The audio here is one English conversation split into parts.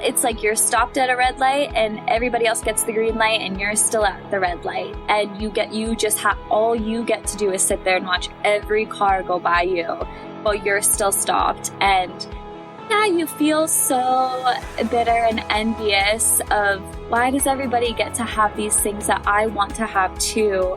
it's like you're stopped at a red light and everybody else gets the green light and you're still at the red light. And all you get to do is sit there and watch every car go by you while you're still stopped. And yeah, you feel so bitter and envious of why does everybody get to have these things that I want to have too?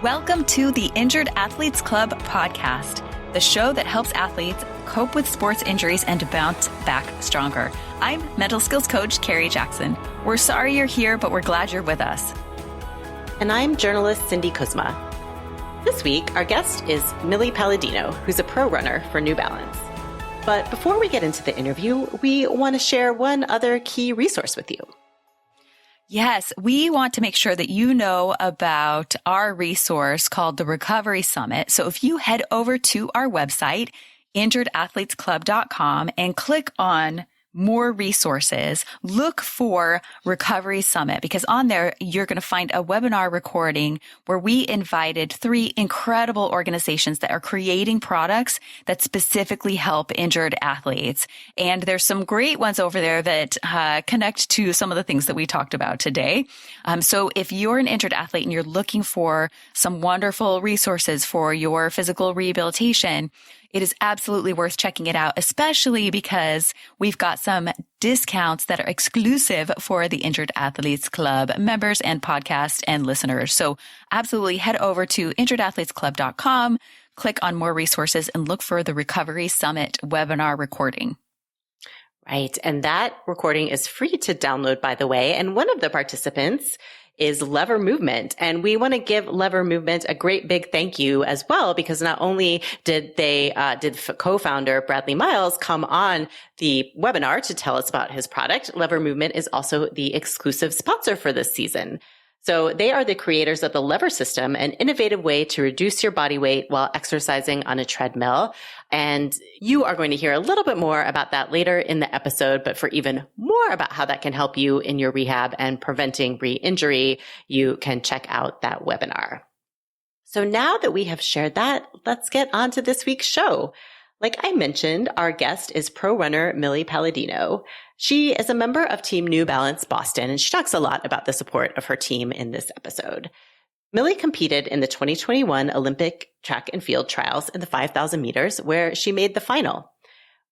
Welcome to the Injured Athletes Club podcast, the show that helps athletes cope with sports injuries and bounce back stronger. I'm mental skills coach Carrie Jackson. We're sorry you're here, but we're glad you're with us. And I'm journalist Cindy Kuzma. This week, our guest is Millie Paladino, who's a pro runner for New Balance. But before we get into the interview, we want to share one other key resource with you. Yes, we want to make sure that you know about our resource called the Recovery Summit. So if you head over to our website, injuredathletesclub.com, and click on more resources, look for Recovery Summit, because on there, you're going to find a webinar recording where we invited 3 incredible organizations that are creating products that specifically help injured athletes. And there's some great ones over there that connect to some of the things that we talked about today. So if you're an injured athlete and you're looking for some wonderful resources for your physical rehabilitation, it is absolutely worth checking it out, especially because we've got some discounts that are exclusive for the Injured Athletes Club members and podcast and listeners. So absolutely head over to injuredathletesclub.com, click on more resources, and look for the Recovery Summit webinar recording. Right. And that recording is free to download, by the way. And one of the participants is Lever Movement. And we want to give Lever Movement a great big thank you as well, because not only did co-founder Bradley Miles come on the webinar to tell us about his product, Lever Movement is also the exclusive sponsor for this season. So they are the creators of the Lever System, an innovative way to reduce your body weight while exercising on a treadmill. And you are going to hear a little bit more about that later in the episode. But for even more about how that can help you in your rehab and preventing re-injury, you can check out that webinar. So now that we have shared that, let's get on to this week's show. Like I mentioned, our guest is pro runner Millie Paladino. She is a member of Team New Balance Boston, and she talks a lot about the support of her team in this episode. Millie competed in the 2021 Olympic track and field trials in the 5,000 meters, where she made the final.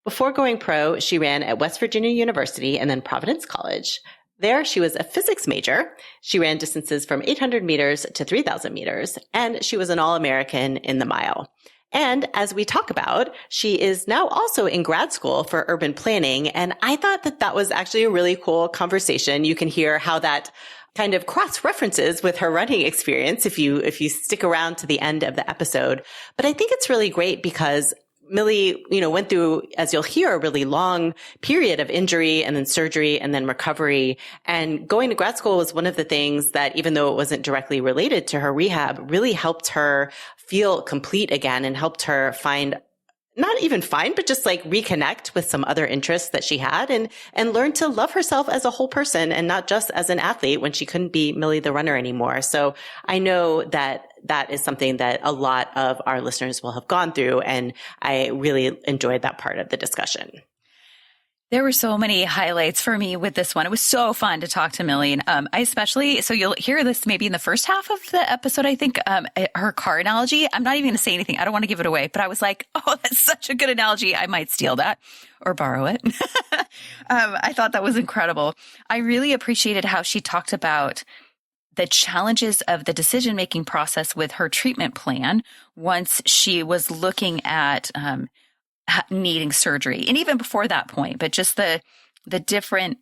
Before going pro, she ran at West Virginia University and then Providence College. There, she was a physics major. She ran distances from 800 meters to 3,000 meters, and she was an All-American in the mile. And as we talk about, she is now also in grad school for urban planning. And I thought that that was actually a really cool conversation. You can hear how that kind of cross-references with her running experience if you stick around to the end of the episode. But I think it's really great because Millie, went through, as you'll hear, a really long period of injury and then surgery and then recovery. And going to grad school was one of the things that, even though it wasn't directly related to her rehab, really helped her feel complete again and helped her but just like reconnect with some other interests that she had and learn to love herself as a whole person and not just as an athlete when she couldn't be Millie the runner anymore. So I know that that is something that a lot of our listeners will have gone through. And I really enjoyed that part of the discussion. There were so many highlights for me with this one. It was so fun to talk to Millie. And so you'll hear this maybe in the first half of the episode, I think, her car analogy. I'm not even going to say anything. I don't want to give it away, but I was like, oh, that's such a good analogy. I might steal that or borrow it. I thought that was incredible. I really appreciated how she talked about the challenges of the decision-making process with her treatment plan once she was looking at needing surgery. And even before that point, but just the different,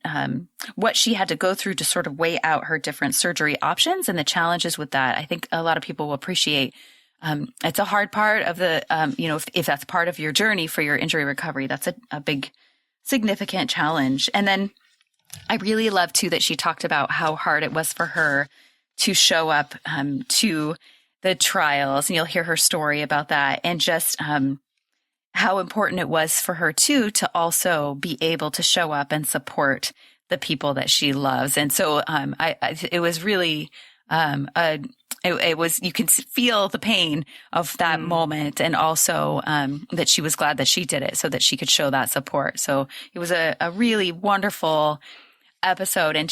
what she had to go through to sort of weigh out her different surgery options and the challenges with that. I think a lot of people will appreciate. It's a hard part of the, if that's part of your journey for your injury recovery, that's a big, significant challenge. And then I really love too that she talked about how hard it was for her to show up to the trials, and you'll hear her story about that, and just how important it was for her too to also be able to show up and support the people that she loves. And so it was really a it was, you can feel the pain of that moment. And also, that she was glad that she did it so that she could show that support. So it was a really wonderful episode. And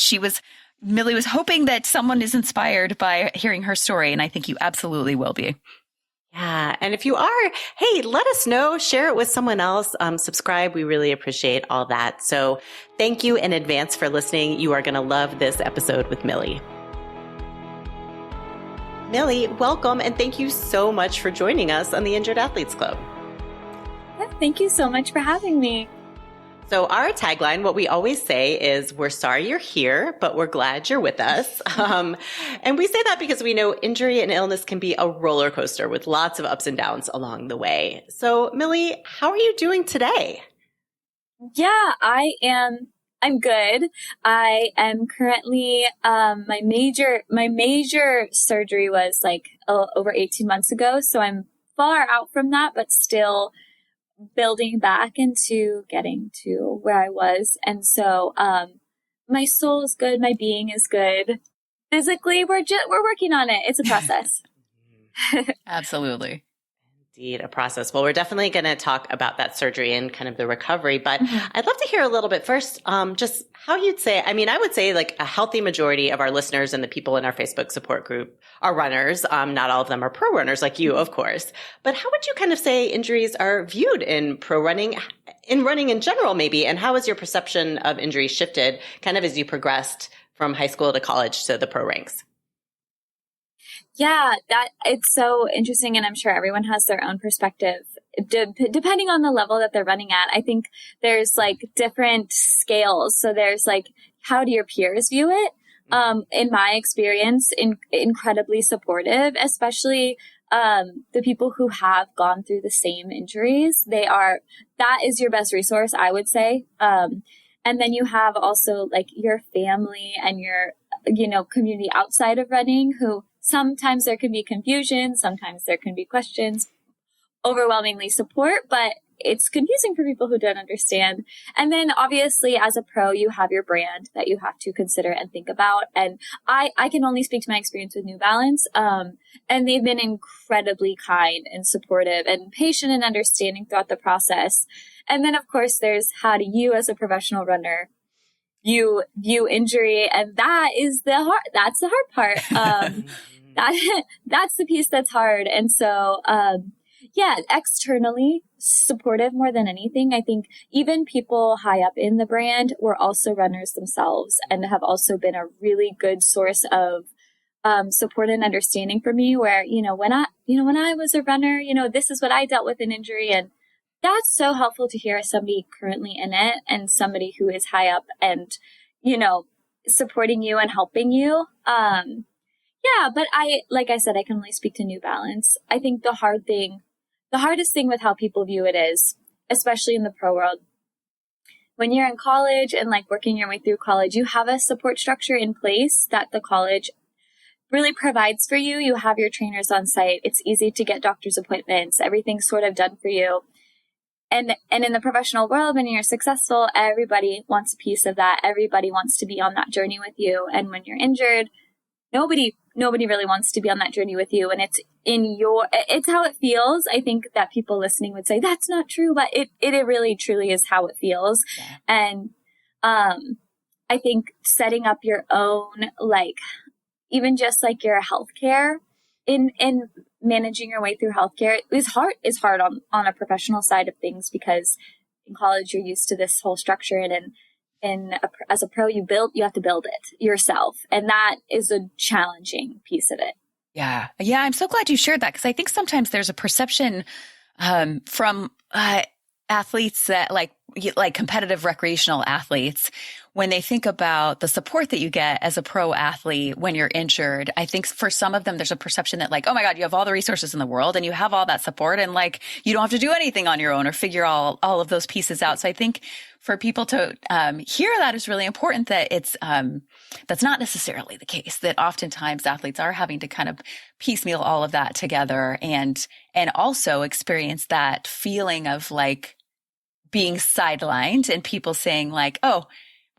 Millie was hoping that someone is inspired by hearing her story. And I think you absolutely will be. Yeah. And if you are, hey, let us know, share it with someone else, subscribe. We really appreciate all that. So thank you in advance for listening. You are going to love this episode with Millie. Millie, welcome. And thank you so much for joining us on the Injured Athletes Club. Yeah, thank you so much for having me. So our tagline, what we always say is, we're sorry you're here, but we're glad you're with us. And we say that because we know injury and illness can be a roller coaster with lots of ups and downs along the way. So Millie, how are you doing today? Yeah, I'm good. I am currently, my major surgery was like over 18 months ago. So I'm far out from that, but still building back into getting to where I was. And so, my soul is good. My being is good. Physically, we're working on it. It's a process. Absolutely. Indeed, a process. Well, we're definitely going to talk about that surgery and kind of the recovery, but I'd love to hear a little bit first, just how you'd say, I mean, I would say like a healthy majority of our listeners and the people in our Facebook support group are runners. Not all of them are pro runners like you, of course, but how would you kind of say injuries are viewed in pro running, in running in general, maybe? And how has your perception of injuries shifted kind of as you progressed from high school to college to the pro ranks? Yeah, it's so interesting. And I'm sure everyone has their own perspective depending on the level that they're running at. I think there's like different scales. So there's like, how do your peers view it? In my experience, incredibly supportive, especially, the people who have gone through the same injuries. That is your best resource, I would say. And then you have also like your family and your, community outside of running who sometimes there can be confusion. Sometimes there can be questions, overwhelmingly support, but it's confusing for people who don't understand. And then obviously as a pro, you have your brand that you have to consider and think about. And I can only speak to my experience with New Balance. And they've been incredibly kind and supportive and patient and understanding throughout the process. And then of course there's how do you as a professional runner you view injury, and that's the hard part. That's the piece that's hard. And so, externally supportive more than anything. I think even people high up in the brand were also runners themselves and have also been a really good source of support and understanding for me where, when I was a runner, this is what I dealt with in injury. And that's so helpful to hear as somebody currently in it and somebody who is high up and, supporting you and helping you. But like I said, I can only speak to New Balance. I think the hardest thing with how people view it is, especially in the pro world, when you're in college and like working your way through college, you have a support structure in place that the college really provides for you. You have your trainers on site. It's easy to get doctor's appointments. Everything's sort of done for you. And in the professional world, when you're successful, everybody wants a piece of that. Everybody wants to be on that journey with you. And when you're injured, nobody really wants to be on that journey with you. And it's how it feels. I think that people listening would say that's not true, but it really truly is how it feels. Yeah. And, I think setting up your own, like, even just like your healthcare in managing your way through healthcare is hard on a professional side of things, because in college you're used to this whole structure, and as a pro you have to build it yourself, and that is a challenging piece of it. Yeah, I'm so glad you shared that, because I think sometimes there's a perception from athletes that like competitive recreational athletes, when they think about the support that you get as a pro athlete when you're injured. I think for some of them, there's a perception that like, oh my God, you have all the resources in the world and you have all that support, and like, you don't have to do anything on your own or figure all of those pieces out. So I think for people to hear that is really important, that it's that's not necessarily the case, that oftentimes athletes are having to kind of piecemeal all of that together and also experience that feeling of like being sidelined and people saying like, oh,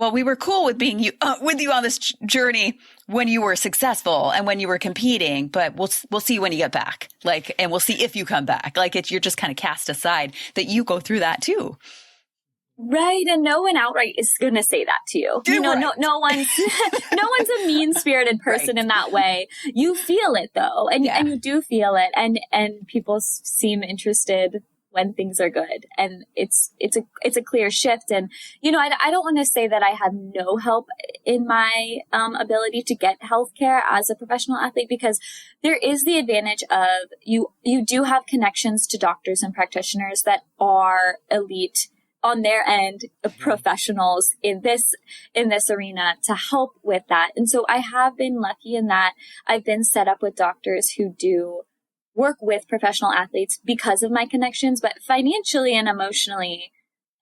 Well, we were cool with being with you on this journey when you were successful and when you were competing, but we'll see when you get back. Like, and we'll see if you come back. Like, you're just kind of cast aside that you go through that too. Right. And no one outright is going to say that to you. You know, right. no one's, no one's a mean spirited person in that way. You feel it though. And you do feel it. And people seem interested when things are good. And it's a clear shift. And, you know, I don't want to say that I had no help in my ability to get healthcare as a professional athlete, because there is the advantage of you do have connections to doctors and practitioners that are elite on their end of professionals in this arena to help with that. And so I have been lucky in that I've been set up with doctors who do work with professional athletes because of my connections, but financially and emotionally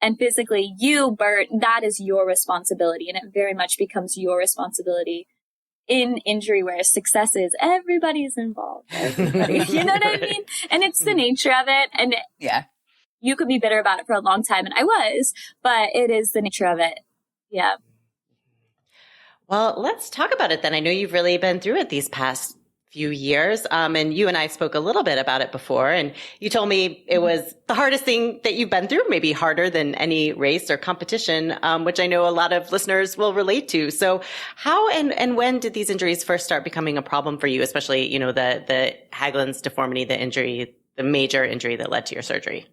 and physically, Bert, that is your responsibility. And it very much becomes your responsibility in injury where success is everybody's involved. Everybody, you know what I mean? And it's the nature of it. And you could be bitter about it for a long time, and I was, but it is the nature of it. Yeah. Well, let's talk about it then. I know you've really been through it these past few years. And you and I spoke a little bit about it before, and you told me it was the hardest thing that you've been through, maybe harder than any race or competition, which I know a lot of listeners will relate to. So how and when did these injuries first start becoming a problem for you, especially, you know, the Haglund's deformity, the injury, the major injury that led to your surgery?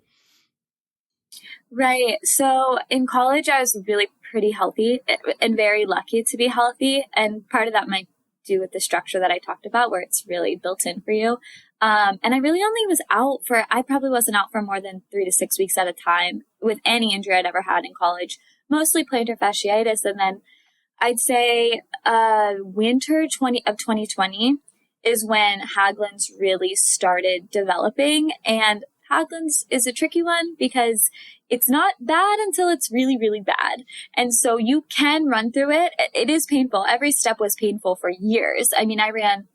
Right. So in college, I was really pretty healthy and very lucky to be healthy. And part of that might do with the structure that I talked about, where it's really built in for you. And I really only was I probably wasn't out for more than 3 to 6 weeks at a time with any injury I'd ever had in college, mostly plantar fasciitis. And then I'd say winter of 2020 is when Haglund's really started developing. And Haglund's is a tricky one because it's not bad until it's really, really bad. And so you can run through it. It is painful. Every step was painful for years. I mean, I ran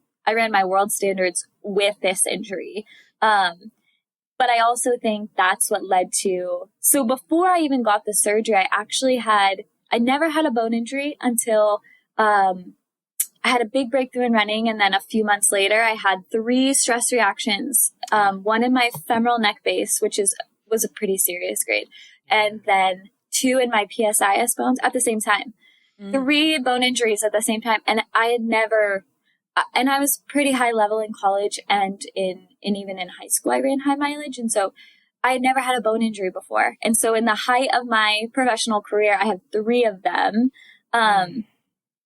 my world standards with this injury. But I also think that's what led to, so before I even got the surgery, I never had a bone injury until, I had a big breakthrough in running. And then a few months later, I had 3 stress reactions. One in my femoral neck base, which was a pretty serious grade. And then 2 in my PSIS bones at the same time. 3 bone injuries at the same time. And I was pretty high level in college and even in high school, I ran high mileage. And so I had never had a bone injury before. And so in the height of my professional career, I had 3 of them,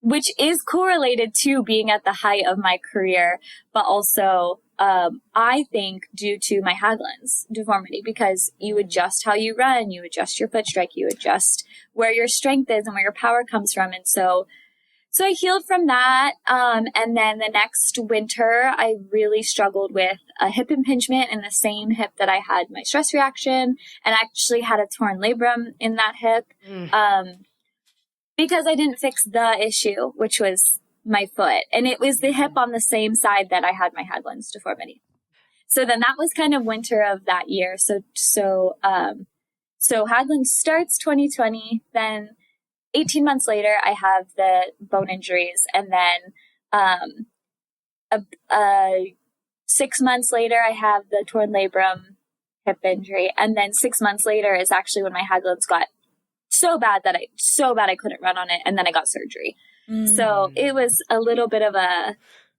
which is correlated to being at the height of my career, but also, I think due to my Haglund's deformity, because you adjust how you run, you adjust your foot strike, you adjust where your strength is and where your power comes from. And so I healed from that. And then the next winter, I really struggled with a hip impingement in the same hip that I had my stress reaction, and actually had a torn labrum in that hip. Because I didn't fix the issue, which was my foot. And it was the hip on the same side that I had my Haglund's deformity. So then that was kind of winter of that year. So Haglund starts 2020, then 18 months later, I have the bone injuries. And then 6 months later, I have the torn labrum hip injury. And then 6 months later is actually when my Haglund's got so bad I couldn't run on it. And then I got surgery. So it was a little bit of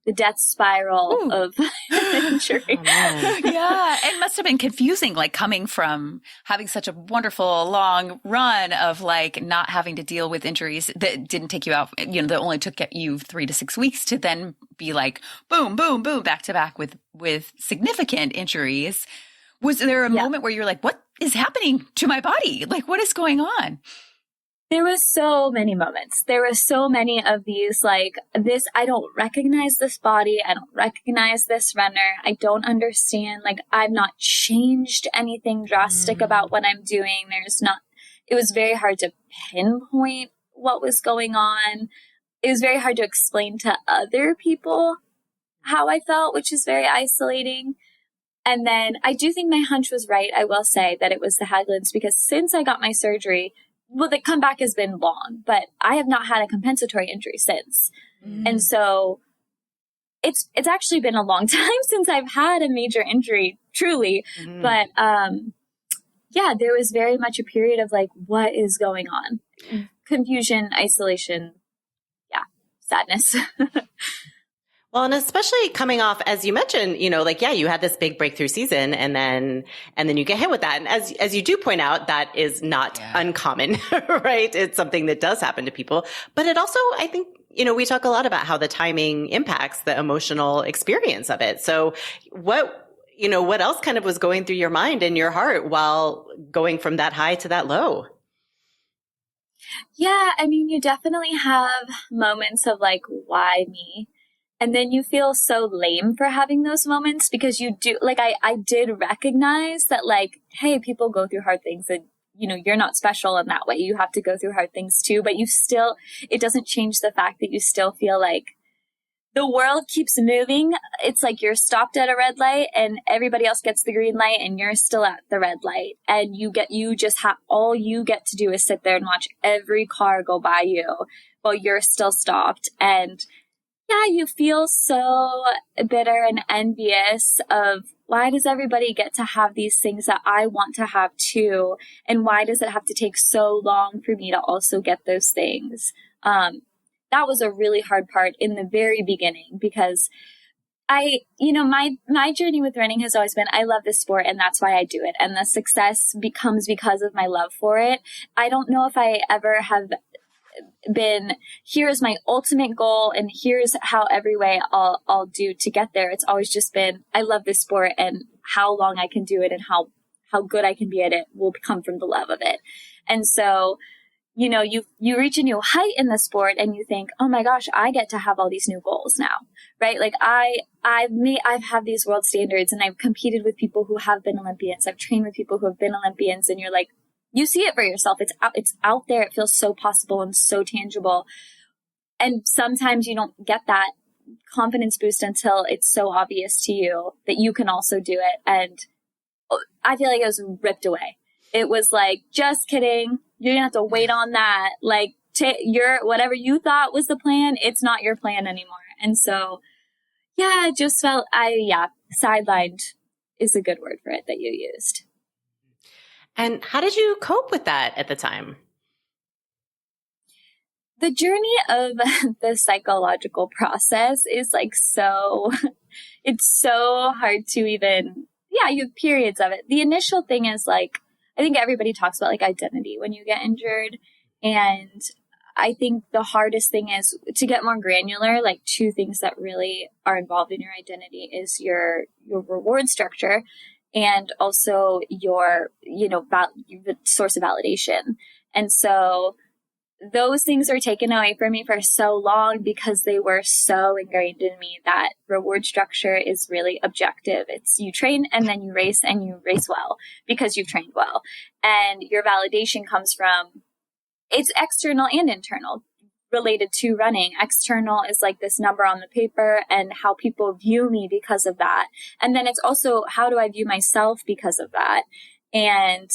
the death spiral of injury. Yeah. It must have been confusing, like coming from having such a wonderful long run of like not having to deal with injuries that didn't take you out, you know, that only took you 3 to 6 weeks, to then be like, boom, boom, boom, back to back with significant injuries. Was there a moment where you're like, what is happening to my body? Like, what is going on? There was so many moments. There were so many of these, like, I don't recognize this body. I don't recognize this runner. I don't understand. Like, I've not changed anything drastic about what I'm doing. It was very hard to pinpoint what was going on. It was very hard to explain to other people how I felt, which is very isolating. And then I do think my hunch was right. I will say that it was the Haglund's, because since I got my surgery, well, the comeback has been long, but I have not had a compensatory injury since. And so it's actually been a long time since I've had a major injury, truly. But, yeah, there was very much a period of like, what is going on? Confusion, isolation, yeah, sadness. Well, and especially coming off, as you mentioned, you know, like, yeah, you had this big breakthrough season and then you get hit with that. And as you do point out, that is not uncommon, right? It's something that does happen to people, but it also, I think, you know, we talk a lot about how the timing impacts the emotional experience of it. So what else kind of was going through your mind and your heart while going from that high to that low? Yeah. I mean, you definitely have moments of like, why me? And then you feel so lame for having those moments because you do, like, I did recognize that, like, hey, people go through hard things and, you know, you're not special in that way. You have to go through hard things too, but you still, it doesn't change the fact that you still feel like the world keeps moving. It's like you're stopped at a red light and everybody else gets the green light and you're still at the red light. And all you get to do is sit there and watch every car go by you while you're still stopped. And yeah, you feel so bitter and envious of why does everybody get to have these things that I want to have too? And why does it have to take so long for me to also get those things? That was a really hard part in the very beginning because my journey with running has always been, I love this sport and that's why I do it. And the success becomes because of my love for it. I don't know if I ever have been, here's my ultimate goal and here's how every way I'll do to get there. It's always just been, I love this sport and how long I can do it and how good I can be at it will come from the love of it. And so, you know, you reach a new height in the sport and you think, oh my gosh, I get to have all these new goals now, right? Like I've had these world standards and I've competed with people who have been Olympians. I've trained with people who have been Olympians and you're like, you see it for yourself. It's out there. It feels so possible and so tangible. And sometimes you don't get that confidence boost until it's so obvious to you that you can also do it. And I feel like it was ripped away. It was like, just kidding. You're going to have to wait on that. Like whatever you thought was the plan, it's not your plan anymore. And so, yeah, it just felt, sidelined is a good word for it that you used. And how did you cope with that at the time? The journey of the psychological process is like it's so hard to even, you have periods of it. The initial thing is like, I think everybody talks about like identity when you get injured. And I think the hardest thing is to get more granular, like two things that really are involved in your identity is your reward structure and also your, the source of validation. And so those things are taken away from me for so long because they were so ingrained in me that reward structure is really objective. It's you train and then you race well because you've trained well. And your validation comes from, it's external and internal related to running. External is like this number on the paper and how people view me because of that. And then it's also, how do I view myself because of that? And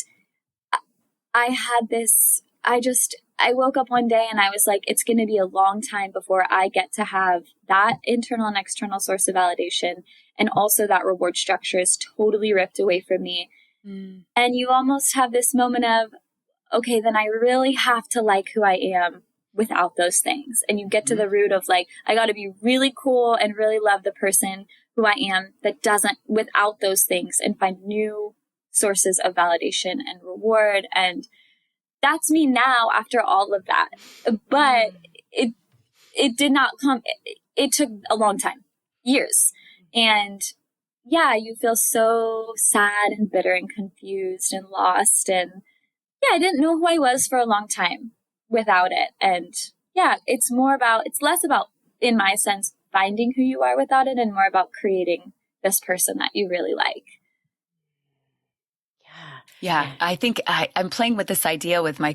I had this, I woke up one day and I was like, it's going to be a long time before I get to have that internal and external source of validation. And also that reward structure is totally ripped away from me. And you almost have this moment of, okay, then I really have to like who I am without those things. And you get to the root of like, I got to be really cool and really love the person who I am that doesn't without those things and find new sources of validation and reward. And that's me now after all of that. But it did not come. It took a long time, years. And yeah, you feel so sad and bitter and confused and lost. And yeah, I didn't know who I was for a long time without it. And yeah, it's less about, in my sense, finding who you are without it and more about creating this person that you really like. Yeah, I think I'm playing with this idea with my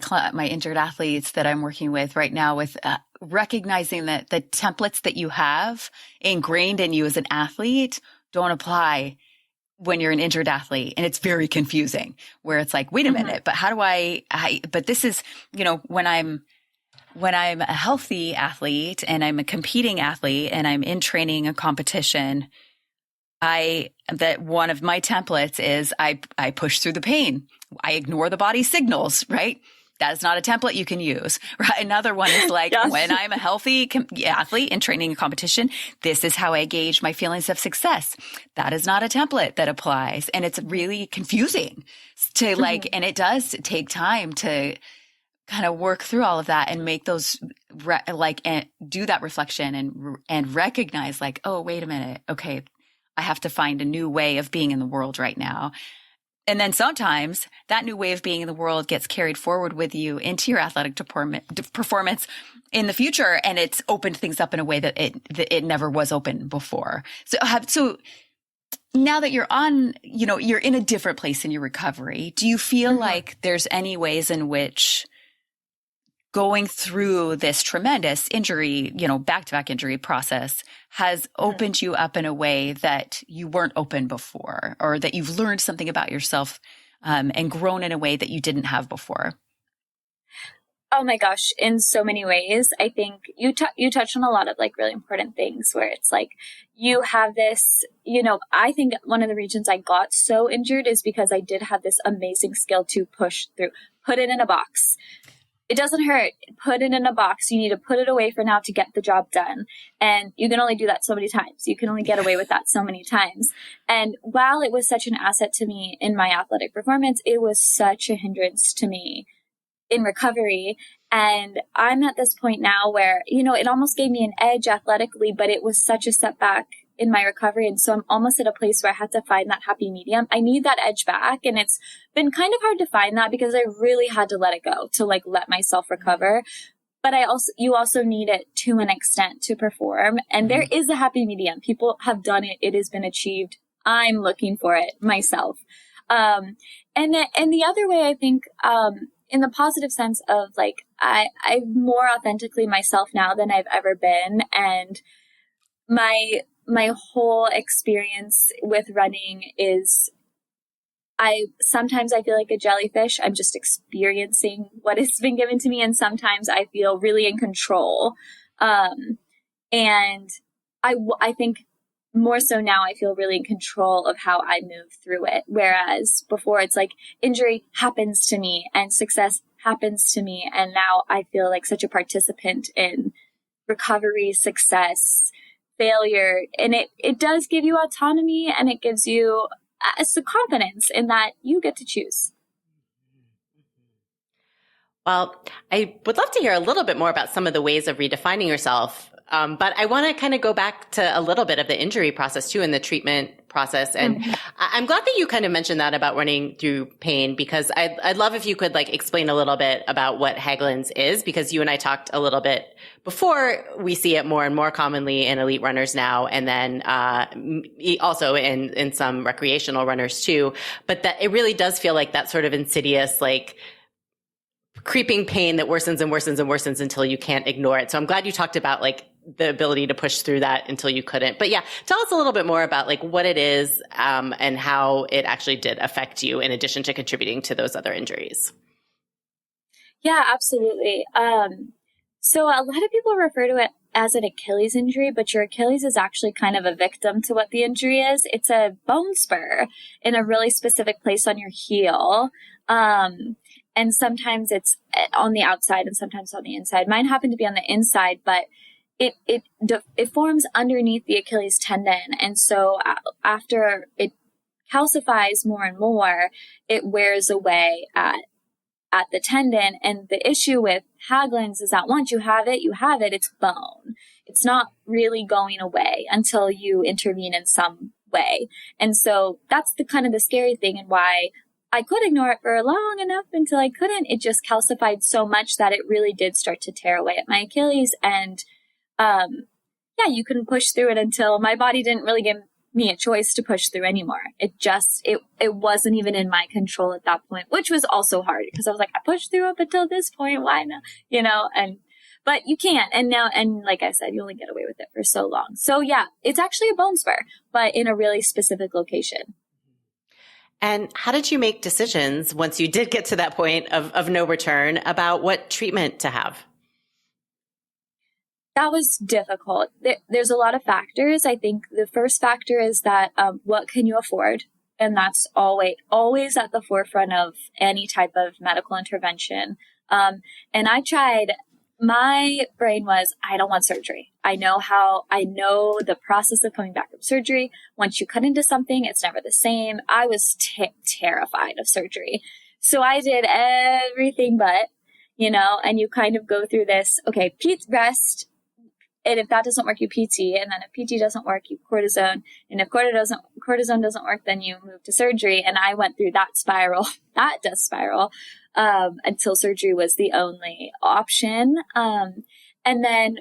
injured athletes that I'm working with right now with recognizing that the templates that you have ingrained in you as an athlete don't apply when you're an injured athlete, and it's very confusing where it's like, wait a minute, but how do but this is, when I'm a healthy athlete and I'm a competing athlete and I'm in training and competition, that one of my templates is I push through the pain. I ignore the body's signals, right? That is not a template you can use. Right? Another one is like, yes. When I'm a healthy athlete in training and competition, this is how I gauge my feelings of success. That is not a template that applies. And it's really confusing to and it does take time to kind of work through all of that and make those and do that reflection and recognize like, oh, wait a minute. Okay. I have to find a new way of being in the world right now. And then sometimes that new way of being in the world gets carried forward with you into your athletic performance in the future. And it's opened things up in a way that it never was open before. So now that you're on, you're in a different place in your recovery, do you feel like there's any ways in which going through this tremendous injury, back-to-back injury process has opened you up in a way that you weren't open before, or that you've learned something about yourself and grown in a way that you didn't have before? Oh my gosh, in so many ways. I think you touched on a lot of like really important things where it's like you have this, I think one of the reasons I got so injured is because I did have this amazing skill to push through, put it in a box. It doesn't hurt. Put it in a box. You need to put it away for now to get the job done. And you can only do that so many times. You can only get away with that so many times. And while it was such an asset to me in my athletic performance, it was such a hindrance to me in recovery. And I'm at this point now where, it almost gave me an edge athletically, but it was such a setback in my recovery. And so I'm almost at a place where I had to find that happy medium. I need that edge back. And it's been kind of hard to find that because I really had to let it go to let myself recover. But you also need it to an extent to perform. And there is a happy medium. People have done it. It has been achieved. I'm looking for it myself. And the other way, I think, in the positive sense of I'm more authentically myself now than I've ever been. And my whole experience with running is sometimes I feel like a jellyfish. I'm just experiencing what has been given to me. And sometimes I feel really in control. And I think more so now I feel really in control of how I move through it. Whereas before it's like injury happens to me and success happens to me. And now I feel like such a participant in recovery, success, failure. And it does give you autonomy, and it gives you some confidence in that you get to choose. Well, I would love to hear a little bit more about some of the ways of redefining yourself. But I want to kind of go back to a little bit of the injury process too, and the treatment process. And I'm glad that you kind of mentioned that about running through pain, because I'd love if you could explain a little bit about what Haglund's is, because you and I talked a little bit before. We see it more and more commonly in elite runners now, and then also in some recreational runners too. But that it really does feel like that sort of insidious, creeping pain that worsens and worsens and worsens until you can't ignore it. So I'm glad you talked about the ability to push through that until you couldn't. But yeah, tell us a little bit more about what it is and how it actually did affect you in addition to contributing to those other injuries. Yeah, absolutely. So a lot of people refer to it as an Achilles injury, but your Achilles is actually kind of a victim to what the injury is. It's a bone spur in a really specific place on your heel. And sometimes it's on the outside and sometimes on the inside. Mine happened to be on the inside, but it forms underneath the Achilles tendon. And so after it calcifies more and more, it wears away at the tendon. And the issue with Haglund's is that once you have it, it's bone. It's not really going away until you intervene in some way. And so that's the kind of the scary thing, and why I could ignore it for long enough until I couldn't. It just calcified so much that it really did start to tear away at my Achilles. And you couldn't push through it until my body didn't really give me a choice to push through anymore. It wasn't even in my control at that point, which was also hard because I was like, I pushed through up until this point. Why not? But you can't. And now, and like I said, you only get away with it for so long. So yeah, it's actually a bone spur, but in a really specific location. And how did you make decisions once you did get to that point of no return about what treatment to have? That was difficult. There's a lot of factors. I think the first factor is that what can you afford? And that's always at the forefront of any type of medical intervention. And my brain was, I don't want surgery. I know the process of coming back from surgery. Once you cut into something, it's never the same. I was terrified of surgery. So I did everything but, and you kind of go through this, okay, rest. And if that doesn't work, you PT. And then if PT doesn't work, you cortisone. And if cortisone doesn't work, then you move to surgery. And I went through that death spiral, until surgery was the only option. And then